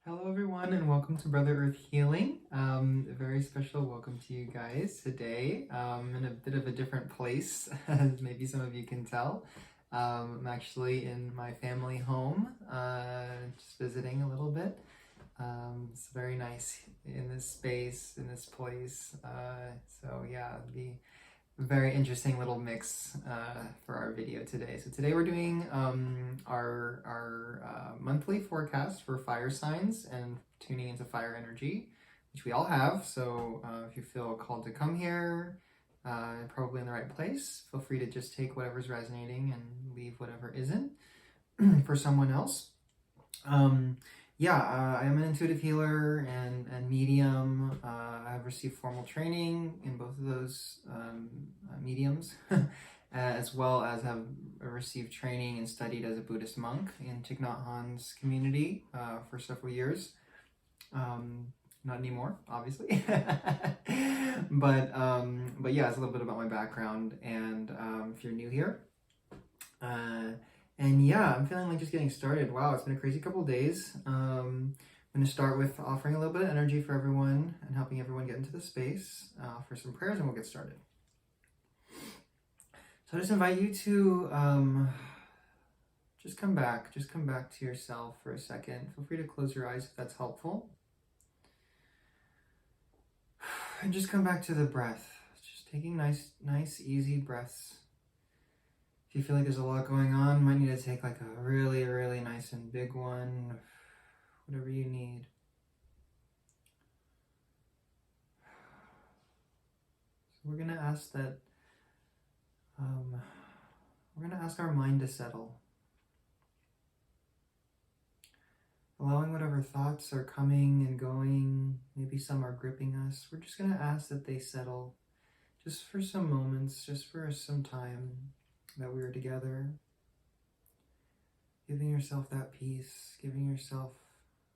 Hello everyone and welcome to Brother Earth Healing. A very special welcome to you guys today. In a bit of a different place, as maybe some of you can tell. I'm actually in my family home, just visiting a little bit. It's very nice in this space, in this place. So yeah, it'll be a very interesting little mix for our video today. So today we're doing our monthly forecast for fire signs and tuning into fire energy, which we all have. So if you feel called to come here, probably in the right place, feel free to just take whatever's resonating and leave whatever isn't for someone else. I am an intuitive healer and medium. I've received formal training in both of those mediums, as well as have received training and studied as a Buddhist monk in Thich Nhat Hanh's community for several years. Not anymore, obviously, but yeah, it's a little bit about my background. And if you're new here, and yeah, I'm feeling like just getting started. Wow, it's been a crazy couple of days. I'm going to start with offering a little bit of energy for everyone and helping everyone get into the space for some prayers, and we'll get started. So I just invite you to just come back to yourself for a second. Feel free to close your eyes if that's helpful. And just come back to the breath. Just taking nice, easy breaths. If you feel like there's a lot going on, you might need to take like a really, really nice and big one, whatever you need. So we're going to ask that, we're going to ask our mind to settle. Allowing whatever thoughts are coming and going, maybe some are gripping us, we're just going to ask that they settle just for some moments, just for some time that we were together, giving yourself that peace, giving yourself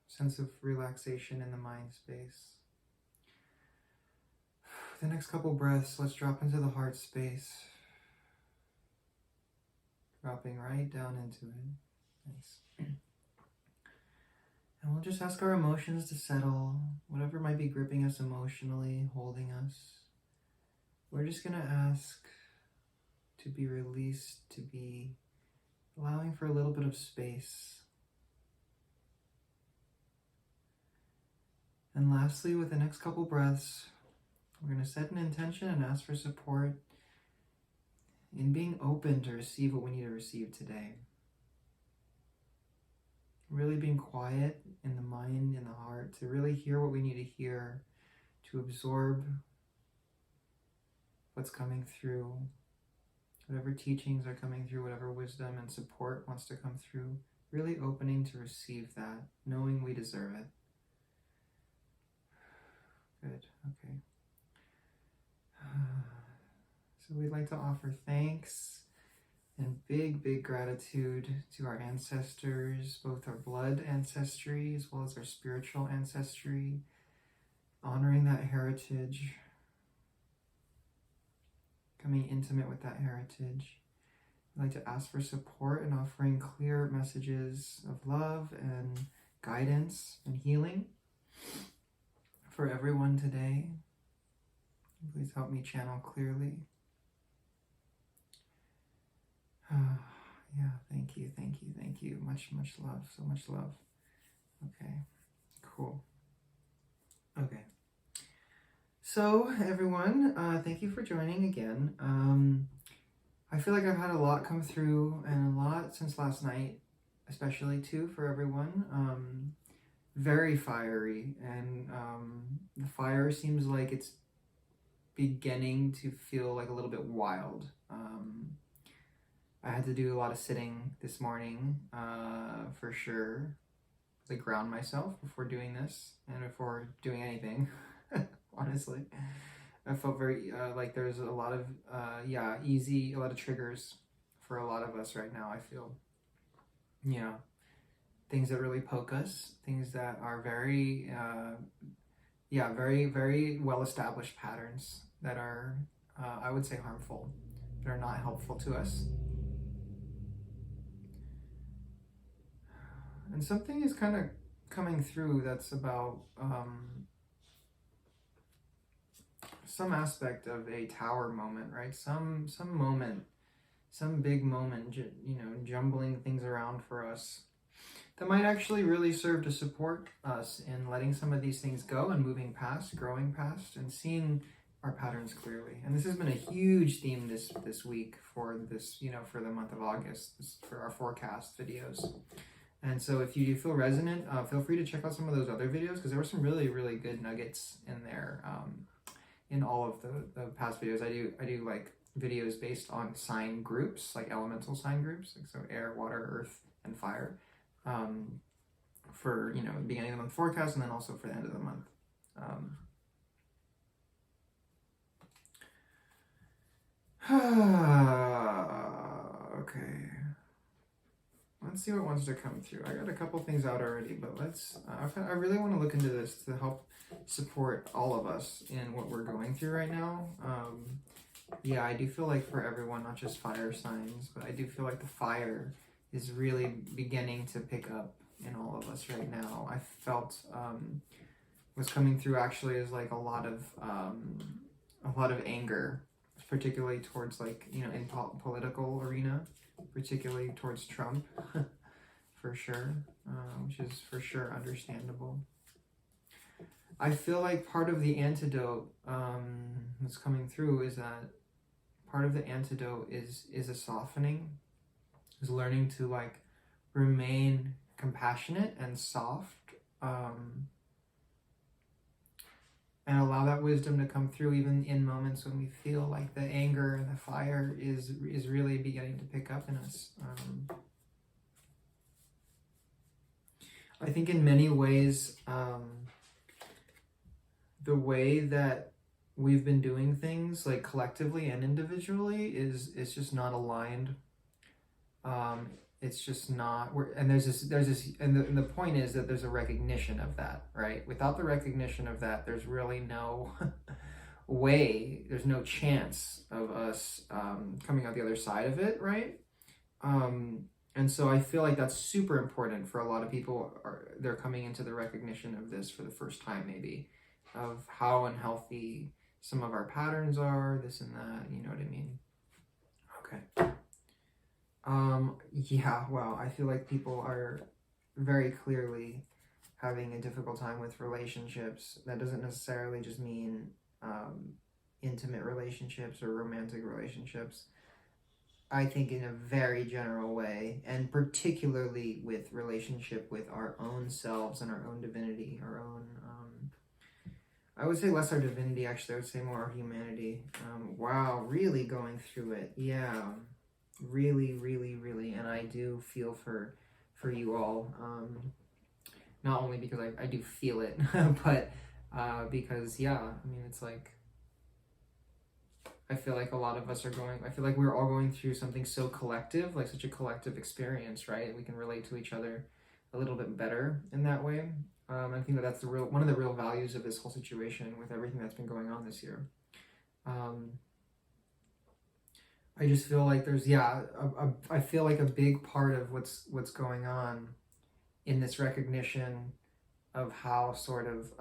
a sense of relaxation in the mind space. The next couple breaths, let's drop into the heart space, dropping right down into it. Nice. And we'll just ask our emotions to settle, whatever might be gripping us emotionally, holding us. We're just going to ask to be released, to be allowing for a little bit of space. And lastly, with the next couple breaths, we're going to set an intention and ask for support in being open to receive what we need to receive today. Really being quiet in the mind, in the heart, to really hear what we need to hear, to absorb what's coming through. Whatever teachings are coming through, whatever wisdom and support wants to come through, really opening to receive that, knowing we deserve it. Good, okay. So we'd like to offer thanks and big gratitude to our ancestors, both our blood ancestry as well as our spiritual ancestry, honoring that heritage, becoming intimate with that heritage. I'd like to ask for support and offering clear messages of love and guidance and healing for everyone today. Please help me channel clearly. Yeah, thank you. Much love, so much love. Okay, cool. Okay. So everyone, thank you for joining again. I feel like I've had a lot come through and a lot since last night, especially too for everyone. Very fiery, and the fire seems like it's beginning to feel like a little bit wild. I had to do a lot of sitting this morning, for sure, to ground myself before doing this and before doing anything. Honestly, I felt very like there's a lot of a lot of triggers for a lot of us right now. I feel, things that really poke us, things that are very very well established patterns that are I would say harmful, that are not helpful to us. And something is kind of coming through that's about some aspect of a tower moment, right? Some moment, some big moment, you know, jumbling things around for us that might actually really serve to support us in letting some of these things go and moving past, growing past, and seeing our patterns clearly. And this has been a huge theme this week for this, you know, for the month of August, for our forecast videos. And so if you do feel resonant, feel free to check out some of those other videos, because there were some really, really good nuggets in there. In all of the past videos, I do like videos based on sign groups, like elemental sign groups, like so air, water, earth, and fire, for, you know, beginning of the month forecast, and then also for the end of the month. Okay, let's see what wants to come through. I got a couple things out already, but let's I really want to look into this to help support all of us in what we're going through right now. Yeah, I do feel like for everyone, not just fire signs, but I do feel like the fire is really beginning to pick up in all of us right now. I felt what's coming through actually is like a lot of anger, particularly towards, like, you know, in political arena, particularly towards Trump, for sure, which is for sure understandable. I feel like part of the antidote that's coming through is that part of the antidote is a softening, is learning to, like, remain compassionate and soft, and allow that wisdom to come through even in moments when we feel like the anger and the fire is really beginning to pick up in us. I think in many ways, the way that we've been doing things, like collectively and individually, is just not aligned. It's just not. And there's this, and the point is that there's a recognition of that, right? Without the recognition of that, there's really no way, there's no chance of us coming out the other side of it, right? And so I feel like that's super important for a lot of people. They're coming into the recognition of this for the first time, maybe, of how unhealthy some of our patterns are, this and that, you know what I mean? Okay. Yeah, wow, I feel like people are very clearly having a difficult time with relationships. That doesn't necessarily just mean intimate relationships or romantic relationships. I think in a very general way, and particularly with relationship with our own selves and our own divinity, our own, I would say less our divinity, actually. I would say more our humanity. Wow, really going through it. Yeah, really, really, really. And I do feel for you all. Not only because I do feel it, but because, yeah, I mean, it's like, I feel like a lot of us I feel like we're all going through something so collective, like such a collective experience, right? We can relate to each other a little bit better in that way. I think that's one of the real values of this whole situation with everything that's been going on this year. I just feel like there's, I feel like a big part of what's going on in this recognition of how sort of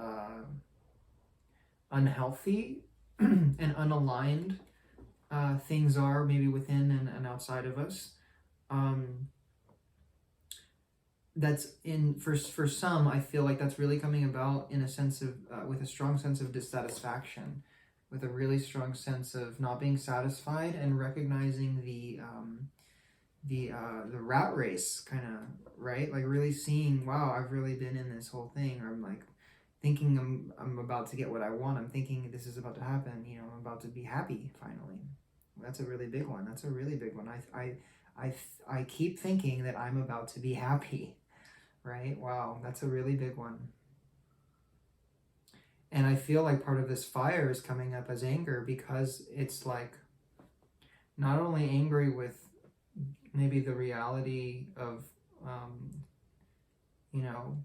unhealthy and unaligned things are, maybe within and outside of us. That's for some, I feel like that's really coming about in a sense of with a strong sense of dissatisfaction, with a really strong sense of not being satisfied, and recognizing the rat race, kind of, right? Like really seeing, wow, I've really been in this whole thing, or I'm like thinking I'm about to get what I want. I'm thinking this is about to happen. You know, I'm about to be happy finally. That's a really big one. That's a really big one. I keep thinking that I'm about to be happy, right? Wow, that's a really big one. And I feel like part of this fire is coming up as anger, because it's like not only angry with maybe the reality of, you know,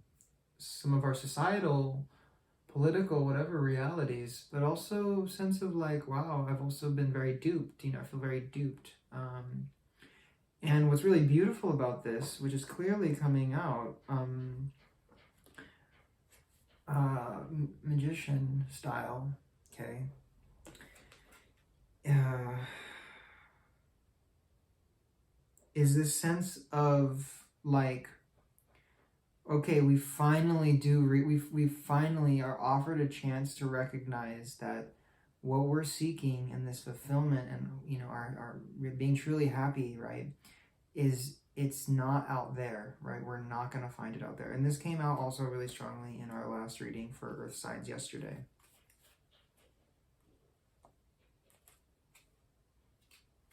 some of our societal, political, whatever realities, but also sense of like, wow, I've also been very duped. You know, I feel very duped. And what's really beautiful about this, which is clearly coming out, magician style, okay? Is this sense of like, okay, we finally we finally are offered a chance to recognize that what we're seeking and this fulfillment and, you know, our being truly happy, right, is it's not out there, right? We're not going to find it out there. And this came out also really strongly in our last reading for Earth Signs yesterday.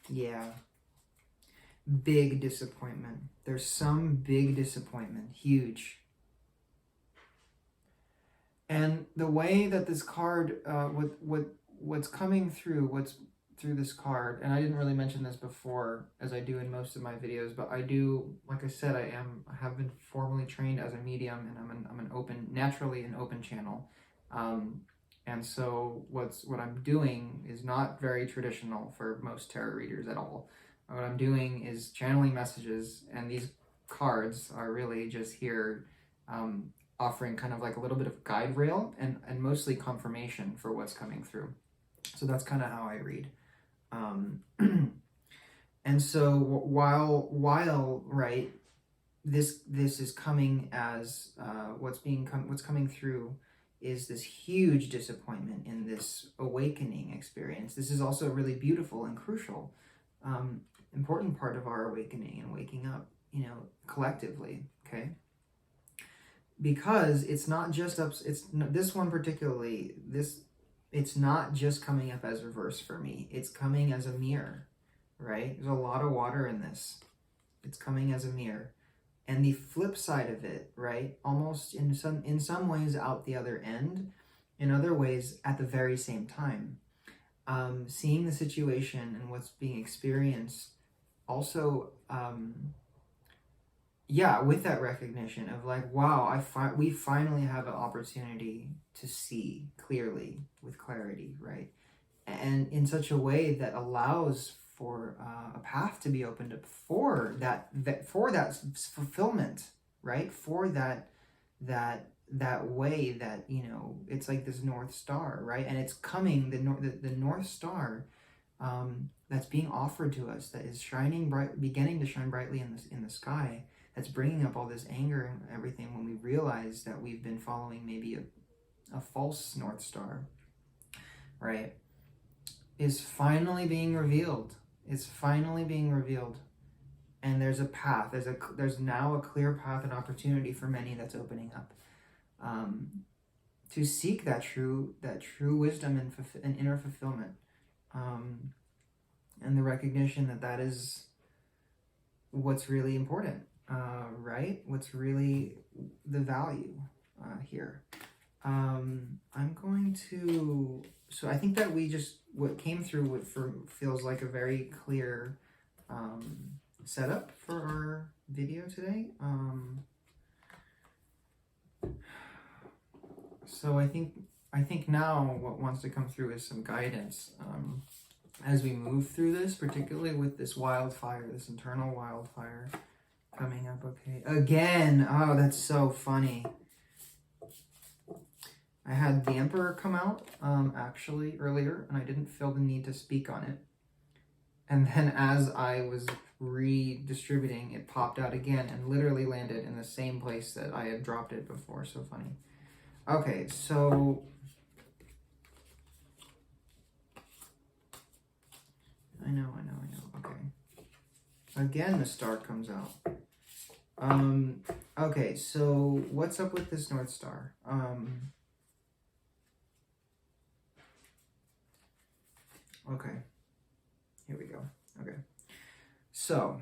Yeah. Big disappointment. There's some big disappointment. Huge. And the way that this card, what's coming through, what's through this card, and I didn't really mention this before, as I do in most of my videos, but I do, like I said, I have been formally trained as a medium, and I'm an open, naturally an open channel, and so what I'm doing is not very traditional for most tarot readers at all. What I'm doing is channeling messages, and these cards are really just here, offering kind of like a little bit of guide rail and mostly confirmation for what's coming through. So that's kind of how I read. And so while right, this is coming as what's coming through is this huge disappointment in this awakening experience. This is also a really beautiful and crucial, important part of our awakening and waking up, you know, collectively. Okay. Because it's not just this one particularly, it's not just coming up as reverse for me. It's coming as a mirror, right? There's a lot of water in this. It's coming as a mirror. And the flip side of it, right? Almost in some ways out the other end, in other ways at the very same time. Seeing the situation and what's being experienced also, with that recognition of like, wow, we finally have an opportunity to see clearly, with clarity, right? And in such a way that allows for a path to be opened up for that fulfillment, right? For that way that, you know, it's like this North Star, right? And it's coming, the North Star, that's being offered to us, that is shining bright, beginning to shine brightly in the sky. That's bringing up all this anger and everything when we realize that we've been following maybe a false North Star, right? Is finally being revealed. It's finally being revealed. And there's a path. There's now a clear path and opportunity for many that's opening up, to seek that true wisdom and inner fulfillment, and the recognition that is what's really important. Right? What's really the value here. I'm going to, so I think that what came through feels like a very clear setup for our video today. So I think now what wants to come through is some guidance as we move through this, particularly with this wildfire, this internal wildfire coming up. Okay, again, oh, that's so funny. I had the Emperor come out actually earlier, and I didn't feel the need to speak on it. And then as I was redistributing, it popped out again and literally landed in the same place that I had dropped it before. So funny. Okay, so I know. Okay. Again, the star comes out. Okay, so what's up with this North Star? Okay, here we go. Okay, so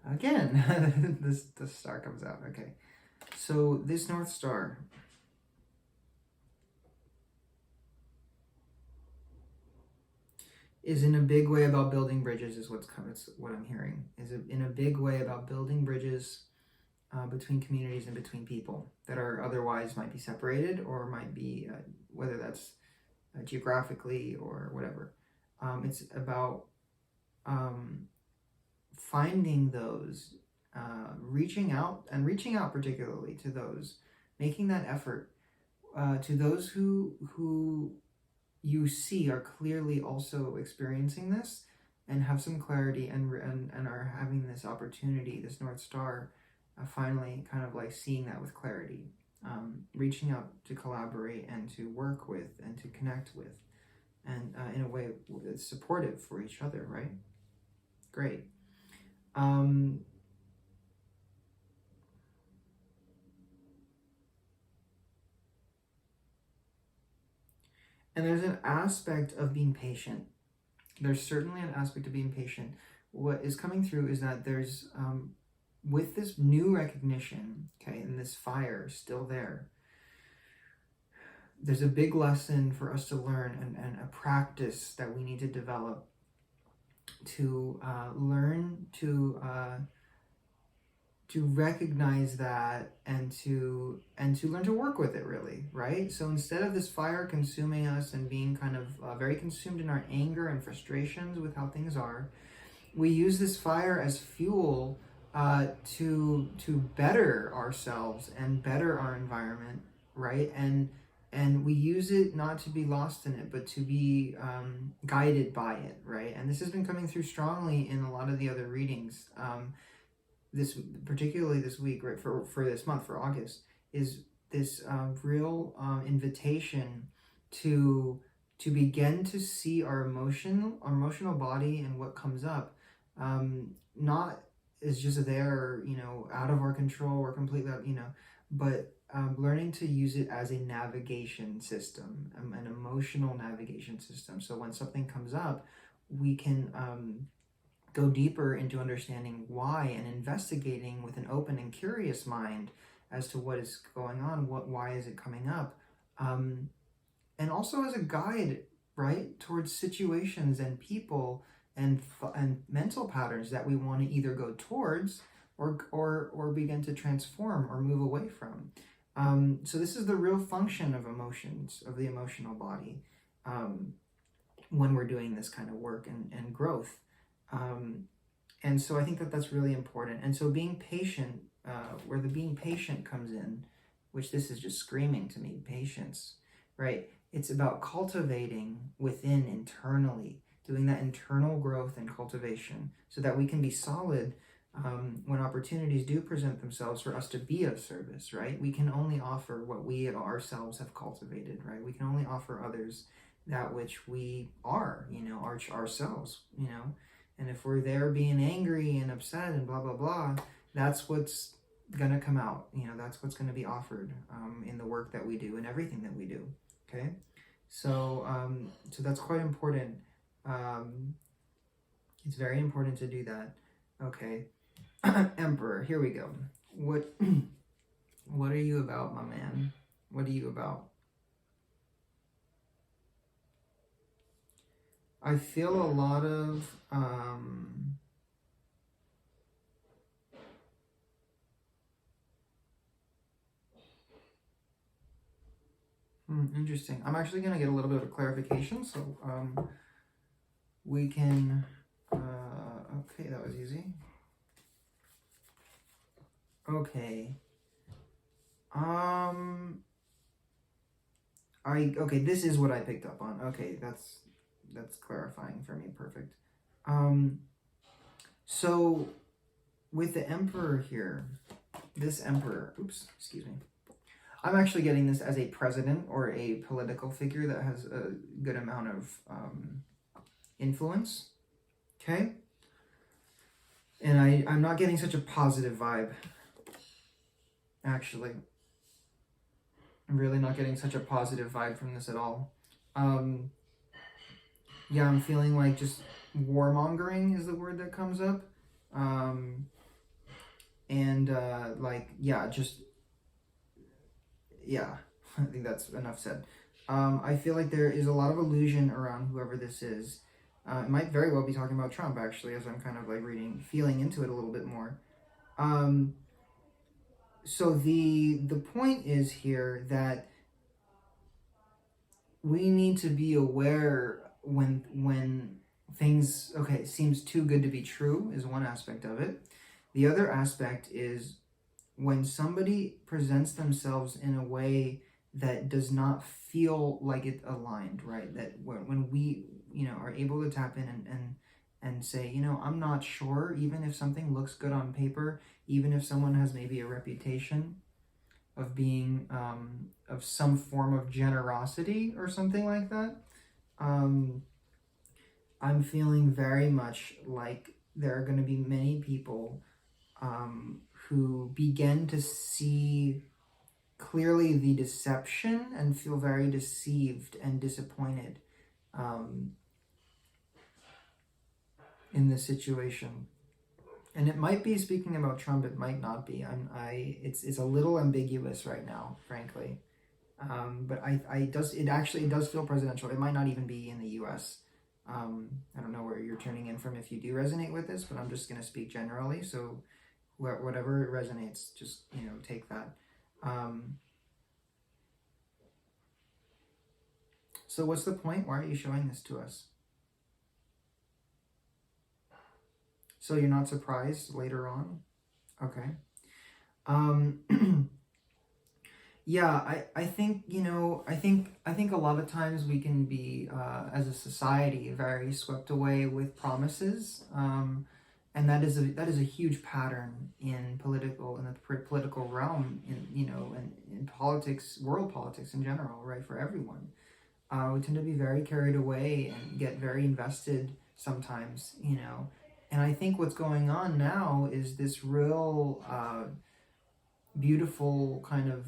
again, the star comes out. Okay, so this North Star is in a big way about building bridges, is what I'm hearing. Is in a big way about building bridges between communities and between people that are otherwise might be separated, or might be, whether that's geographically or whatever. It's about finding those, reaching out particularly to those making that effort to those who you see are clearly also experiencing this and have some clarity and are having this opportunity, this North Star, finally kind of like seeing that with clarity, reaching out to collaborate and to work with and to connect with, and in a way that's supportive for each other, right? Great. And there's an aspect of being patient. There's certainly an aspect of being patient. What is coming through is that there's, with this new recognition, okay, and this fire still there, there's a big lesson for us to learn and a practice that we need to develop to learn to recognize that and to learn to work with it, really, right? So instead of this fire consuming us and being kind of very consumed in our anger and frustrations with how things are, we use this fire as fuel to better ourselves and better our environment, right? And we use it not to be lost in it, but to be guided by it, right? And this has been coming through strongly in a lot of the other readings. Particularly this week, right, for this month, for August, is this real invitation to begin to see our emotional body and what comes up, not is just there, out of our control or completely, but learning to use it as a navigation system, an emotional navigation system. So when something comes up, we can go deeper into understanding why and investigating with an open and curious mind as to what is going on, why is it coming up, and also as a guide, right, towards situations and people and mental patterns that we want to either go towards or begin to transform or move away from. So this is the real function of emotions, of the emotional body, when we're doing this kind of work and growth. And so I think that that's really important. And so being patient, where the being patient comes in, which this is just screaming to me, patience, right? It's about cultivating within internally, doing that internal growth and cultivation so that we can be solid when opportunities do present themselves for us to be of service, right? We can only offer what we ourselves have cultivated, right? We can only offer others that which we are, ourselves, And if we're there being angry and upset and blah, blah, blah, that's what's going to come out. That's what's going to be offered in the work that we do and everything that we do. Okay? So that's quite important. It's very important to do that. Okay. Emperor, here we go. What are you about, my man? What are you about? I feel a lot of interesting. I'm actually going to get a little bit of clarification, so we can okay, that was easy. Okay. Okay, this is what I picked up on. Okay, that's clarifying for me. Perfect. So with the Emperor here, this Emperor, excuse me. I'm actually getting this as a president or a political figure that has a good amount of influence. Okay? And I'm not getting such a positive vibe, actually. I'm really not getting such a positive vibe from this at all. Yeah, I'm feeling like just warmongering is the word that comes up. I think that's enough said. I feel like there is a lot of illusion around whoever this is. It might very well be talking about Trump, actually, as I'm kind of like feeling into it a little bit more. So the point is here that we need to be aware when things, seems too good to be true is one aspect of it. The other aspect is when somebody presents themselves in a way that does not feel like it's aligned, right? That when we, are able to tap in and say, I'm not sure, even if something looks good on paper, even if someone has maybe a reputation of being of some form of generosity or something like that, I'm feeling very much like there are going to be many people who begin to see clearly the deception and feel very deceived and disappointed in this situation. And it might be, speaking about Trump, it might not be. It's a little ambiguous right now, frankly. But it does feel presidential. It might not even be in the U.S. I don't know where you're tuning in from if you do resonate with this, but I'm just going to speak generally. So whatever resonates, just, take that. So what's the point? Why are you showing this to us? So you're not surprised later on? Okay. Yeah, I think, I think a lot of times we can be, as a society, very swept away with promises. And that is a huge pattern in the political realm, in politics, world politics in general, right? For everyone. We tend to be very carried away and get very invested sometimes, And I think what's going on now is this real beautiful kind of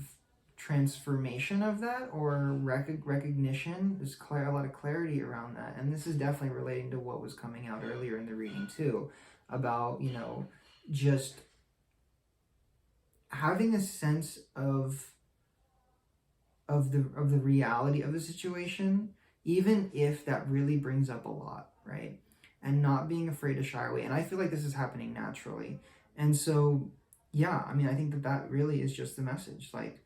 transformation of that, or recognition. There's a lot of clarity around that. And this is definitely relating to what was coming out earlier in the reading too, about, just having a sense of the reality of the situation, even if that really brings up a lot, right? And not being afraid to shy away. And I feel like this is happening naturally. And so, yeah, I mean, I think that really is just the message. Like,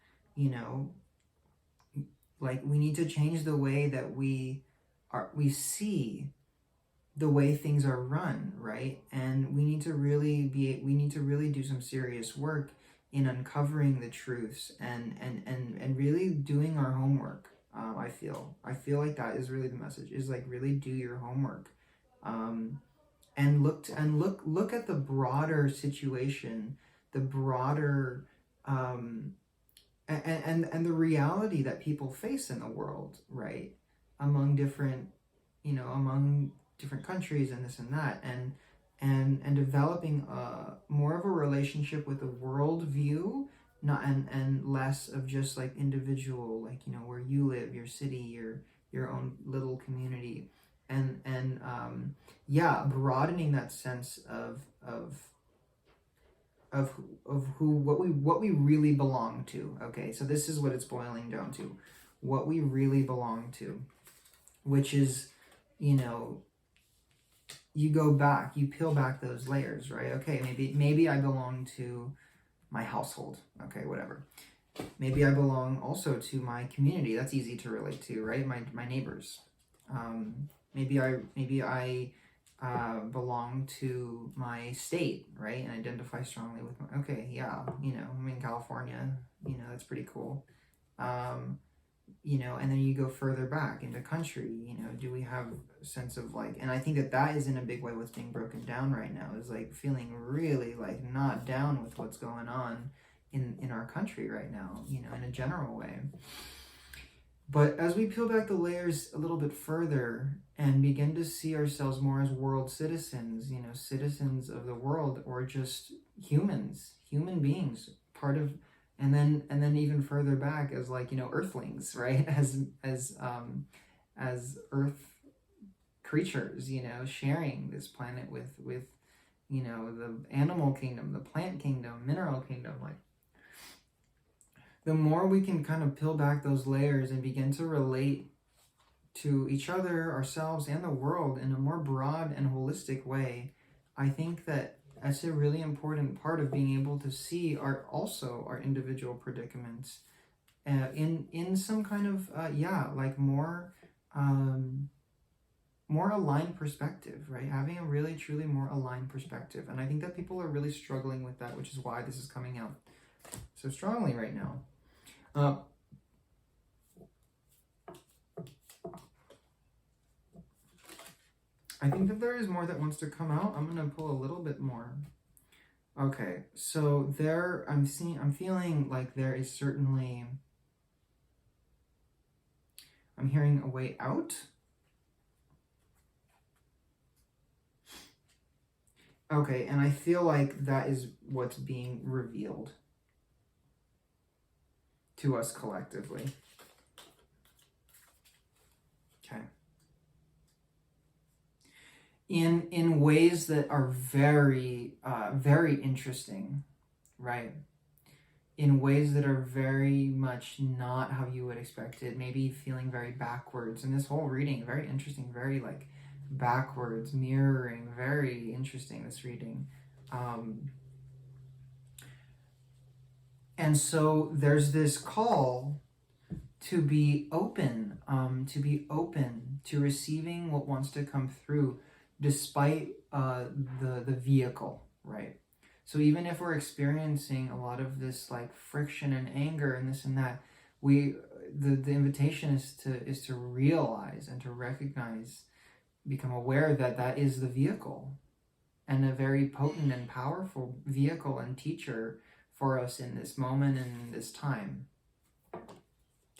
like we need to change the way that we see the way things are run, right? And we need to really do some serious work in uncovering the truths and really doing our homework. I feel like that is really the message, is like really do your homework, and look at the broader situation, the broader and the reality that people face in the world, right? Among different countries and this and that, and developing more of a relationship with the world view, not and less of just like individual, like where you live, your city, your own little community, and broadening that sense of what we really belong to. Okay, so this is what it's boiling down to, what we really belong to, which is, you go back, you peel back those layers, right? Okay, maybe I belong to my household. Okay, whatever. Maybe I belong also to my community. That's easy to relate to, right? My neighbors. Maybe I belong to my state, right? And identify strongly with I'm in California. That's pretty cool. And then you go further back into country, do we have a sense of like, and I think that is in a big way what's being broken down right now, is like feeling really like not down with what's going on in our country right now, in a general way. But as we peel back the layers a little bit further and begin to see ourselves more as world citizens, citizens of the world, or just human beings, part of, and then even further back as like, earthlings, right? As earth creatures, sharing this planet with the animal kingdom, the plant kingdom, mineral kingdom, like, the more we can kind of peel back those layers and begin to relate to each other, ourselves, and the world in a more broad and holistic way, I think that's a really important part of being able to see our individual predicaments in some kind of more aligned perspective, right? Having a really truly more aligned perspective. And I think that people are really struggling with that, which is why this is coming out so strongly right now. I think that there is more that wants to come out. I'm going to pull a little bit more. Okay, so there, I'm feeling like there is certainly, I'm hearing a way out. Okay, and I feel like that is what's being revealed to us collectively. Okay. In ways that are very, very interesting, right? In ways that are very much not how you would expect it. Maybe feeling very backwards. And this whole reading, very interesting, very like backwards, mirroring, very interesting, this reading. And so there's this call to be open to receiving what wants to come through, despite the vehicle, right? So even if we're experiencing a lot of this like friction and anger and this and that, the invitation is to realize and to recognize, become aware that that is the vehicle, and a very potent and powerful vehicle and teacher for us in this moment and in this time.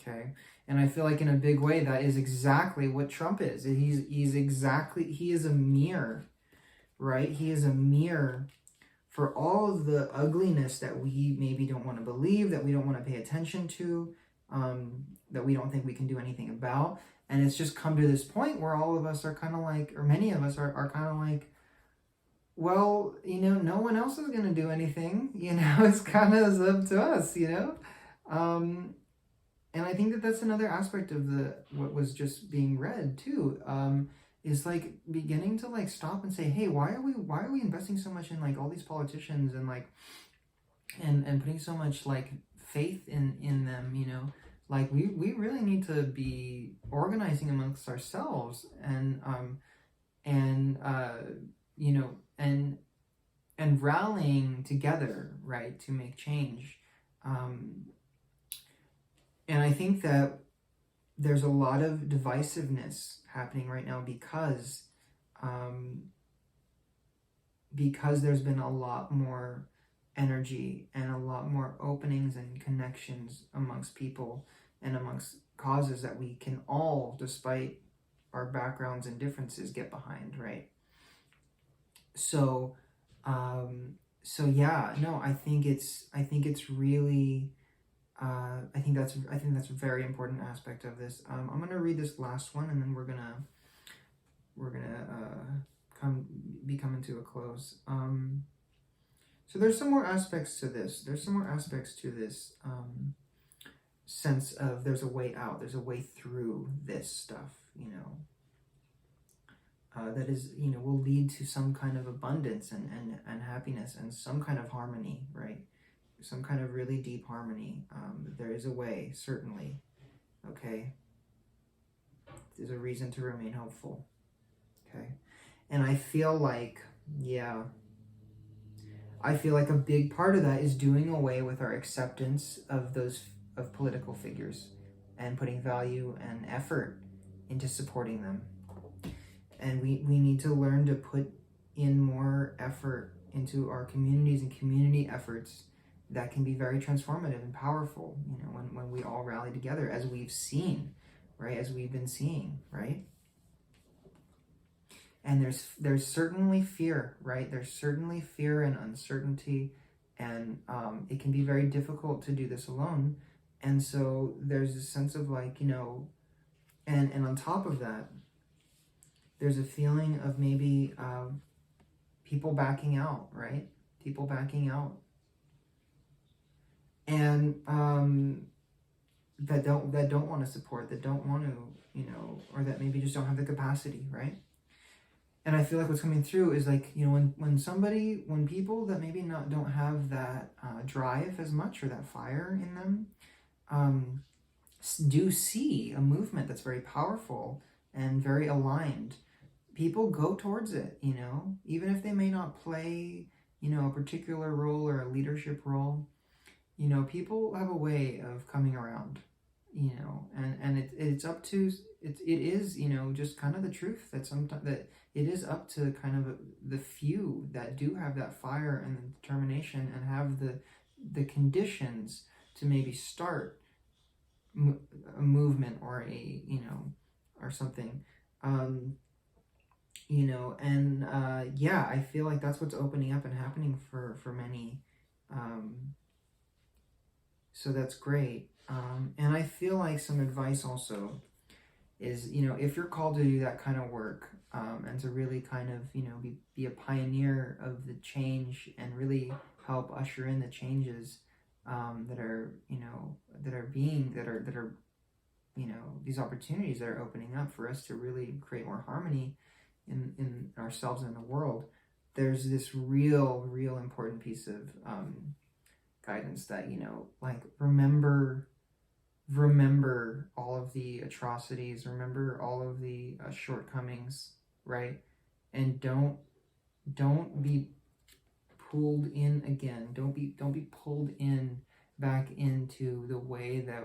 Okay, and I feel like in a big way that is exactly what Trump is. He is a mirror, right? He is a mirror for all of the ugliness that we maybe don't want to believe, that we don't want to pay attention to, that we don't think we can do anything about. And it's just come to this point where all of us are kind of like, or many of us are kind of like, well, you know, no one else is going to do anything, you know, it's kind of up to us, you know. And I think that that's another aspect of what was just being read too, is like beginning to like stop and say, hey, why are we investing so much in like all these politicians and like, and putting so much like faith in them, you know? Like we really need to be organizing amongst ourselves and you know, and rallying together, right, to make change. And I think that there's a lot of divisiveness happening right now because there's been a lot more energy and a lot more openings and connections amongst people and amongst causes that we can all, despite our backgrounds and differences, get behind, right? So yeah, no, I think it's really, I think that's a very important aspect of this. I'm gonna read this last one, and then we're gonna be coming to a close. So there's some more aspects to this. There's some more aspects to this sense of there's a way out. There's a way through this stuff, you know. That is, you know, will lead to some kind of abundance and happiness and some kind of harmony, right? Some kind of really deep harmony. There is a way, certainly. Okay. There's a reason to remain hopeful. Okay. And I feel like, yeah, I feel like a big part of that is doing away with our acceptance of of political figures and putting value and effort into supporting them. And we need to learn to put in more effort into our communities and community efforts that can be very transformative and powerful, you know, when we all rally together, as we've seen, right? As we've been seeing, right? And there's certainly fear, right? There's certainly fear and uncertainty, and it can be very difficult to do this alone. And so there's a sense of like, you know, and on top of that, there's a feeling of maybe people backing out, right? People backing out. And that don't want to support, that don't want to, you know, or that maybe just don't have the capacity, right? And I feel like what's coming through is like, you know, when people that maybe don't have that drive as much, or that fire in them, do see a movement that's very powerful and very aligned, people go towards it, you know, even if they may not play, you know, a particular role or a leadership role. you know, people have a way of coming around, you know, and it's up to, it is, you know, just kind of the truth that sometimes that it is up to kind of the few that do have that fire and the determination and have the conditions to maybe start a movement or a, you know, or something, you know, and yeah, I feel like that's what's opening up and happening for many, so that's great. And I feel like some advice also is, you know, if you're called to do that kind of work, and to really kind of, you know, be a pioneer of the change and really help usher in the changes, that are, you know, that are, you know, these opportunities that are opening up for us to really create more harmony in ourselves and in the world. There's this real important piece of guidance that, you know, like remember all of the atrocities, remember all of the shortcomings, right? And don't be pulled in again. Don't be pulled in back into the way that,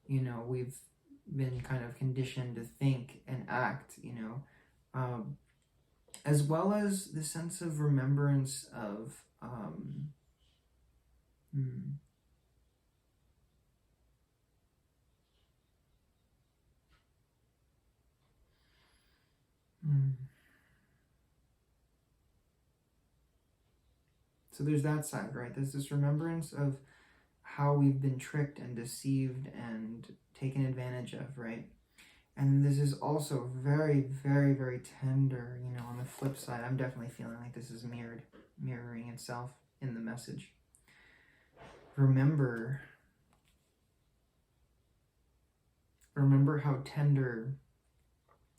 you know, we've been kind of conditioned to think and act, you know, as well as the sense of remembrance of So there's that side, right? There's this remembrance of how we've been tricked and deceived and taken advantage of, right? And this is also very tender, you know, on the flip side. I'm definitely feeling like this is mirroring itself in the message. Remember how tender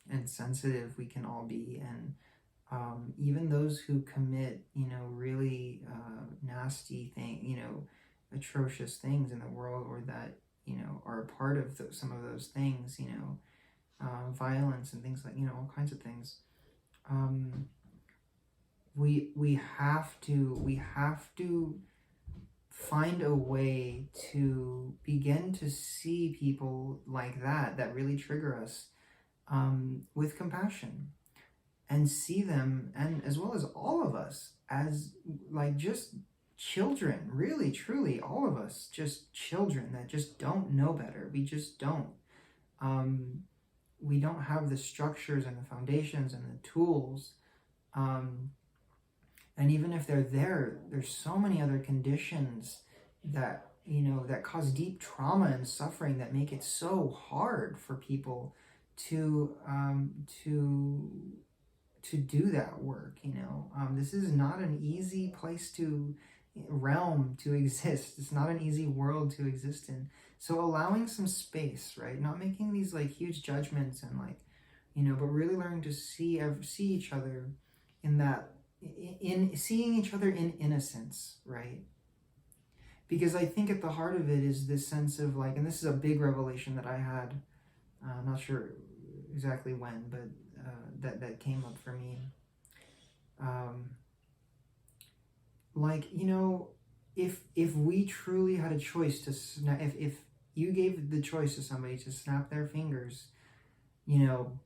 and sensitive we can all be, and even those who commit, you know, really nasty you know, atrocious things in the world, or that, you know, are a part of some of those things, you know, violence and things like, you know, all kinds of things. We have to find a way to begin to see people like that really trigger us, with compassion, and see them, and as well as all of us, as like just children, really truly all of us, just children that just don't know better. We just don't. We don't have the structures and the foundations and the tools, and even if they're there, there's so many other conditions that, you know, that cause deep trauma and suffering, that make it so hard for people to do that work, you know. This is not an easy realm to exist. It's not an easy world to exist in. So allowing some space, right? Not making these like huge judgments and like, you know, but really learning to see each other in that, in seeing each other in innocence, right? Because I think at the heart of it is this sense of like, and this is a big revelation that I had, I'm not sure exactly when, but that came up for me. Like, you know, if we truly had a choice to if you gave the choice to somebody to snap their fingers, you know,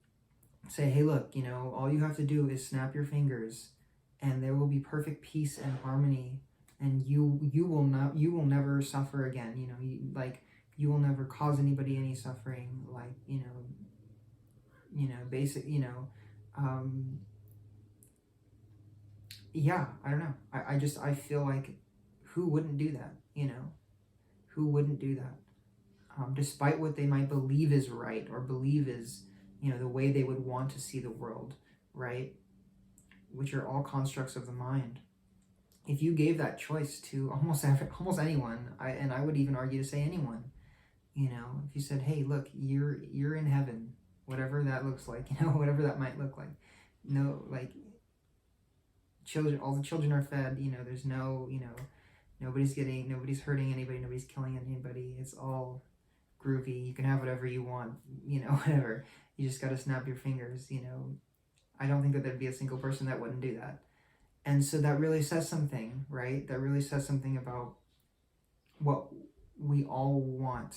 say, hey, look, you know, all you have to do is snap your fingers, and there will be perfect peace and harmony, and you will never suffer again. You know, you will never cause anybody any suffering. Like, you know, basic, you know, yeah, I don't know. I feel like, who wouldn't do that? You know, who wouldn't do that? Despite what they might believe is right, or believe is, you know, the way they would want to see the world, right? Which are all constructs of the mind. If you gave that choice to almost anyone, and I would even argue to say anyone, you know, if you said, hey, look, you're in heaven, whatever that looks like, you know, whatever that might look like. No, like, children, all the children are fed, you know, there's no, you know, nobody's hurting anybody, nobody's killing anybody, it's all groovy, you can have whatever you want, you know, whatever, you just got to snap your fingers, you know. I don't think that there'd be a single person that wouldn't do that. And so that really says something, right? That really says something about what we all want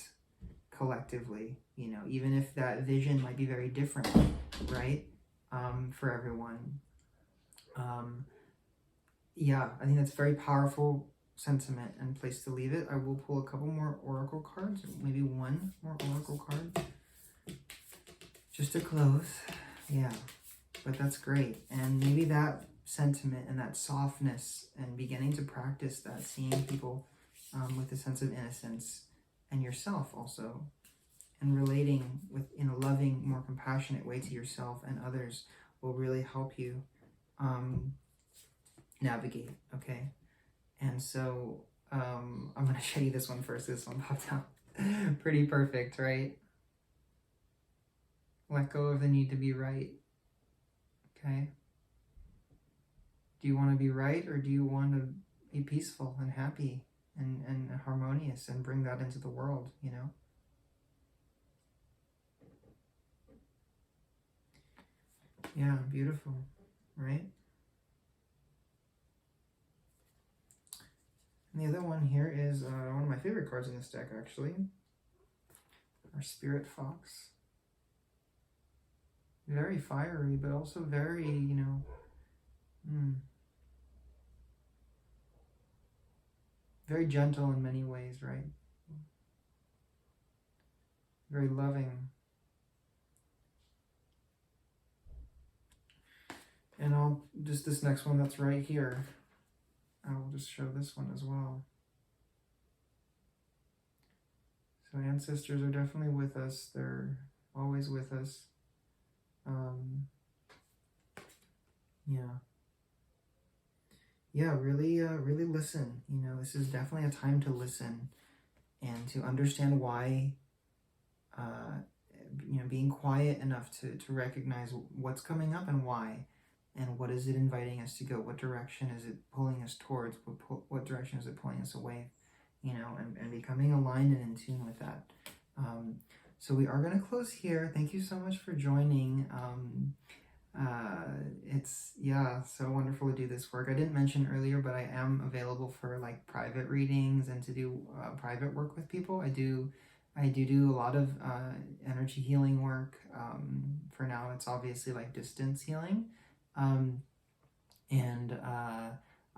collectively, you know, even if that vision might be very different, right? For everyone. Yeah, I think that's a very powerful sentiment and place to leave it. I will pull a couple more oracle cards, maybe one more oracle card, just to close. Yeah, but that's great. And maybe that sentiment and that softness and beginning to practice that, seeing people with a sense of innocence, and yourself also, and relating with in a loving, more compassionate way to yourself and others will really help you navigate, okay? And so I'm going to show you this one first. This one popped out. Pretty perfect, right? Let go of the need to be right, okay? Do you want to be right, or do you want to be peaceful and happy and harmonious and bring that into the world, you know? Yeah, beautiful, right? And the other one here is one of my favorite cards in this deck, actually. Our Spirit Fox. Very fiery, but also very, you know, very gentle in many ways, right? Very loving. And I'll just, this next one that's right here, I will just show this one as well. So ancestors are definitely with us. They're always with us. Yeah, really listen. You know, this is definitely a time to listen and to understand why, you know, being quiet enough to recognize what's coming up and why, and what is it inviting us to go? What direction is it pulling us towards? What direction is it pulling us away? You know, and becoming aligned and in tune with that. So we are going to close here. Thank you so much for joining. It's, yeah, so wonderful to do this work. I didn't mention earlier, but I am available for like private readings and to do private work with people. I do a lot of energy healing work. For now, it's obviously like distance healing. I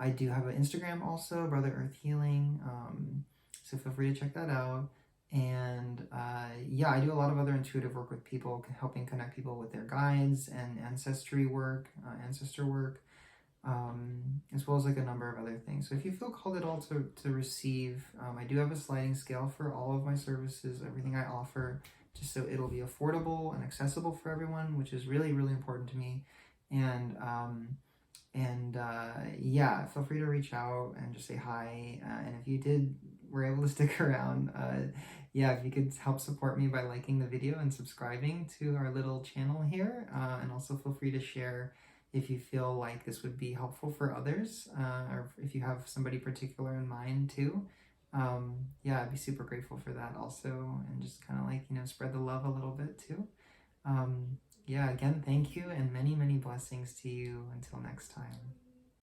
do have an Instagram also, Brother Earth Healing. So feel free to check that out. And yeah, I do a lot of other intuitive work with people, helping connect people with their guides and ancestry work, ancestor work, as well as like a number of other things. So if you feel called at all to receive, I do have a sliding scale for all of my services, everything I offer, just so it'll be affordable and accessible for everyone, which is really, really important to me. And yeah, feel free to reach out and just say hi. And if you were able to stick around, yeah, if you could help support me by liking the video and subscribing to our little channel here, and also feel free to share if you feel like this would be helpful for others, or if you have somebody particular in mind too. Yeah, I'd be super grateful for that also, and just kind of like, you know, spread the love a little bit too. Yeah, again, thank you, and many, many blessings to you until next time.